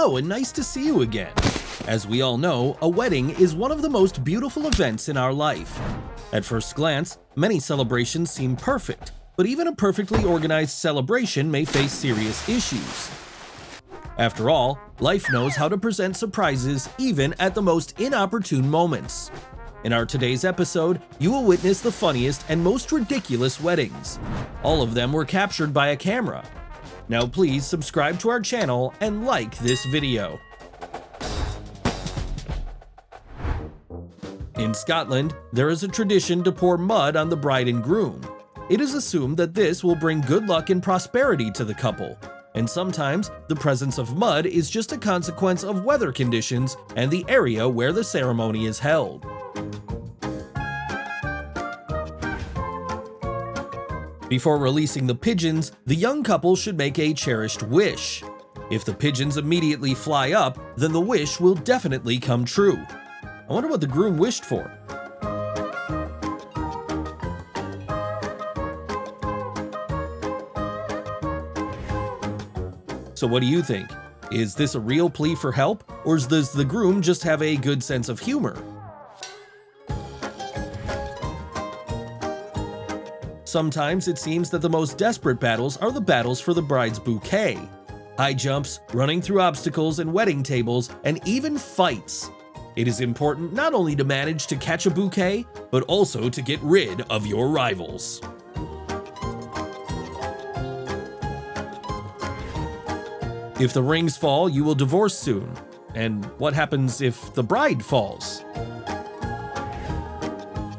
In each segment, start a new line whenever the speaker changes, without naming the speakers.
Hello, and nice to see you again. As we all know, a wedding is one of the most beautiful events in our life. At first glance, many celebrations seem perfect, but even a perfectly organized celebration may face serious issues. After all, life knows how to present surprises even at the most inopportune moments. In our today's episode, you will witness the funniest and most ridiculous weddings. All of them were captured by a camera. Now please subscribe to our channel and like this video. In Scotland, there is a tradition to pour mud on the bride and groom. It is assumed that this will bring good luck and prosperity to the couple. And sometimes, the presence of mud is just a consequence of weather conditions and the area where the ceremony is held. Before releasing the pigeons, the young couple should make a cherished wish. If the pigeons immediately fly up, then the wish will definitely come true. I wonder what the groom wished for. So what do you think? Is this a real plea for help, or does the groom just have a good sense of humor? Sometimes it seems that the most desperate battles are the battles for the bride's bouquet. High jumps, running through obstacles and wedding tables, and even fights. It is important not only to manage to catch a bouquet, but also to get rid of your rivals. If the rings fall, you will divorce soon. And what happens if the bride falls?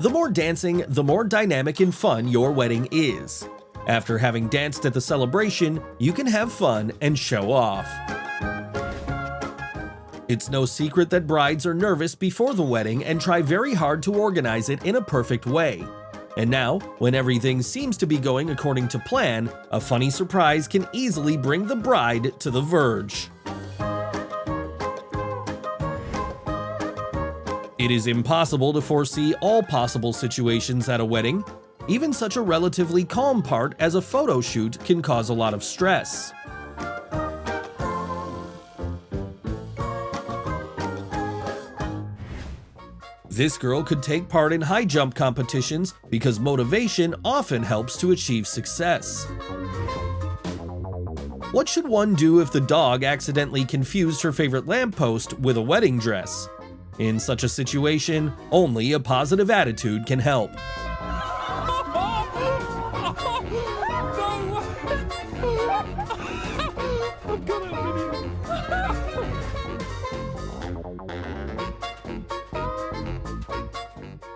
The more dancing, the more dynamic and fun your wedding is. After having danced at the celebration, you can have fun and show off. It's no secret that brides are nervous before the wedding and try very hard to organize it in a perfect way. And now, when everything seems to be going according to plan, a funny surprise can easily bring the bride to the verge. It is impossible to foresee all possible situations at a wedding. Even such a relatively calm part as a photo shoot can cause a lot of stress. This girl could take part in high jump competitions because motivation often helps to achieve success. What should one do if the dog accidentally confused her favorite lamppost with a wedding dress? In such a situation, only a positive attitude can help.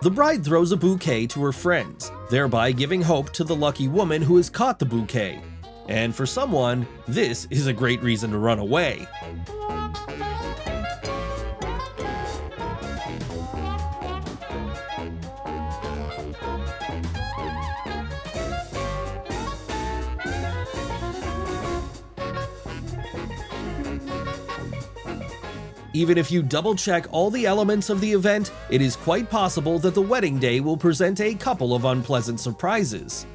The bride throws a bouquet to her friends, thereby giving hope to the lucky woman who has caught the bouquet. And for someone, this is a great reason to run away. Even if you double-check all the elements of the event, it is quite possible that the wedding day will present a couple of unpleasant surprises.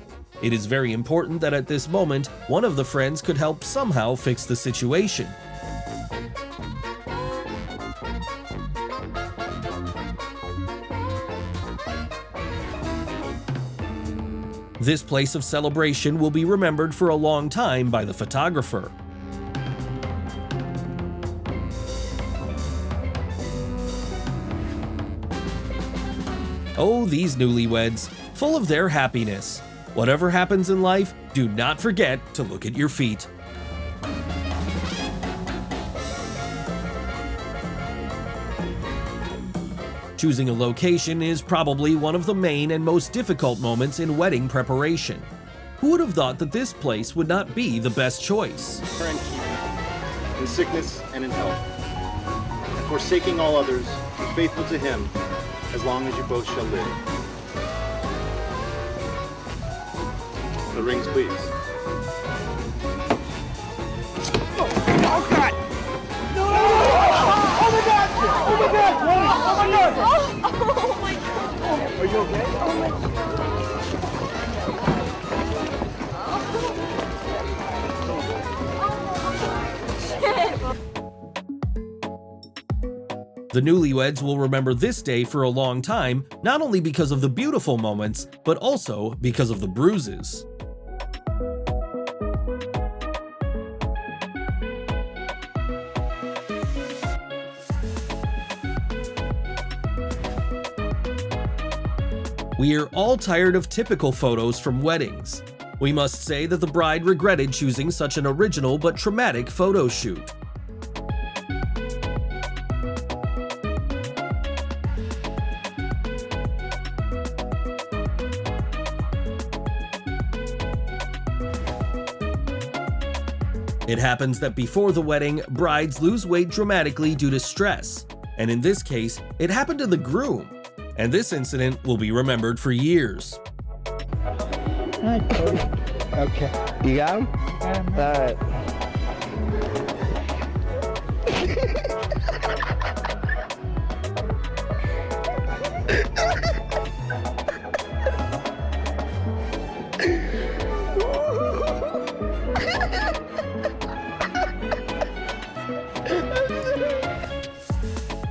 It is very important that at this moment, one of the friends could help somehow fix the situation. This place of celebration will be remembered for a long time by the photographer. Oh, these newlyweds, full of their happiness. Whatever happens in life, do not forget to look at your feet. Choosing a location is probably one of the main and most difficult moments in wedding preparation. Who would have thought that this place would not be the best choice?
And keep in sickness and in health, and forsaking all others, be faithful to him, as long as you both shall live. The rings, please.
Oh God! No! Oh my God! Oh my God! Oh my God! Oh my God! Are you okay? Oh my God!
The newlyweds will remember this day for a long time, not only because of the beautiful moments, but also because of the bruises. We're all tired of typical photos from weddings. We must say that the bride regretted choosing such an original but traumatic photo shoot. It happens that before the wedding, brides lose weight dramatically due to stress. And in this case, it happened to the groom. And this incident will be remembered for years.
Hi, Cody. Okay. You got him? All right.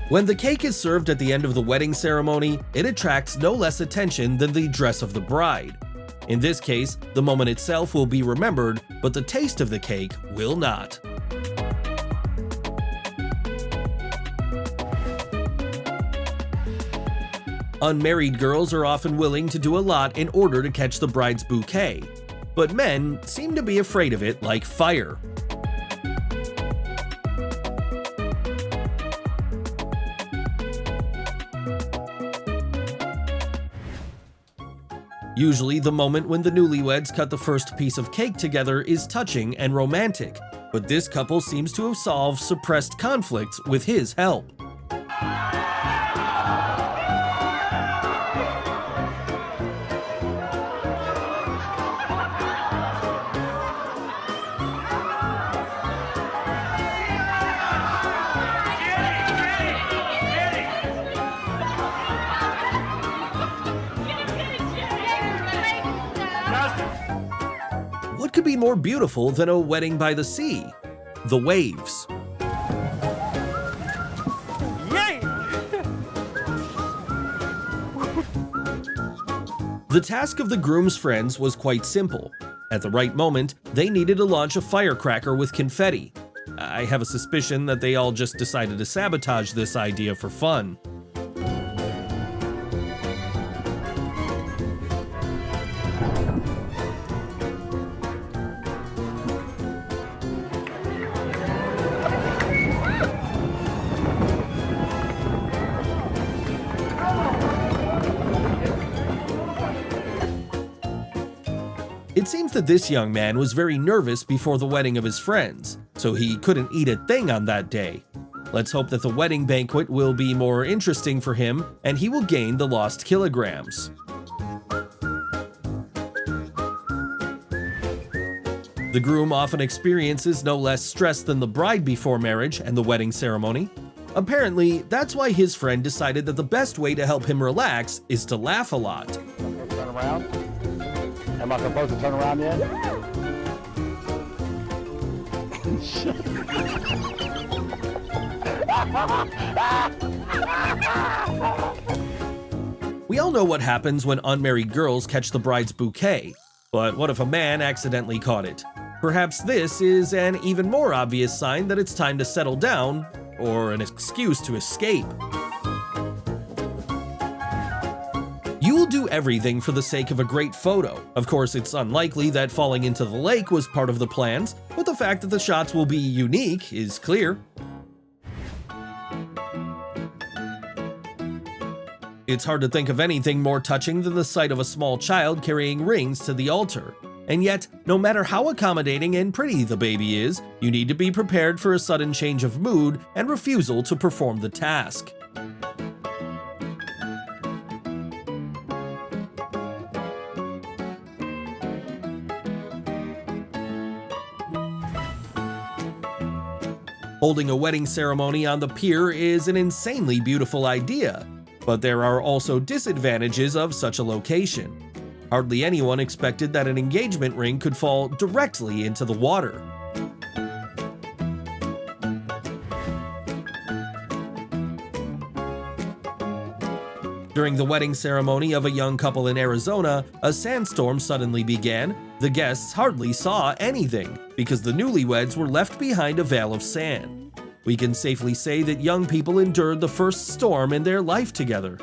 When the cake is served at the end of the wedding ceremony, it attracts no less attention than the dress of the bride. In this case, the moment itself will be remembered, but the taste of the cake will not. Unmarried girls are often willing to do a lot in order to catch the bride's bouquet, but men seem to be afraid of it like fire. Usually, the moment when the newlyweds cut the first piece of cake together is touching and romantic, but this couple seems to have solved suppressed conflicts with his help. What could be more beautiful than a wedding by the sea? The waves. The task of the groom's friends was quite simple. At the right moment, they needed to launch a firecracker with confetti. I have a suspicion that they all just decided to sabotage this idea for fun. It seems that this young man was very nervous before the wedding of his friends, so he couldn't eat a thing on that day. Let's hope that the wedding banquet will be more interesting for him and he will gain the lost kilograms. The groom often experiences no less stress than the bride before marriage and the wedding ceremony. Apparently, that's why his friend decided that the best way to help him relax is to laugh a lot.
Turn around. Am I supposed to turn around yet?
We all know what happens when unmarried girls catch the bride's bouquet, but what if a man accidentally caught it? Perhaps this is an even more obvious sign that it's time to settle down, or an excuse to escape. You will do everything for the sake of a great photo. Of course, it's unlikely that falling into the lake was part of the plans, but the fact that the shots will be unique is clear. It's hard to think of anything more touching than the sight of a small child carrying rings to the altar. And yet, no matter how accommodating and pretty the baby is, you need to be prepared for a sudden change of mood and refusal to perform the task. Holding a wedding ceremony on the pier is an insanely beautiful idea, but there are also disadvantages of such a location. Hardly anyone expected that an engagement ring could fall directly into the water. During the wedding ceremony of a young couple in Arizona, a sandstorm suddenly began. The guests hardly saw anything because the newlyweds were left behind a veil of sand. We can safely say that young people endured the first storm in their life together.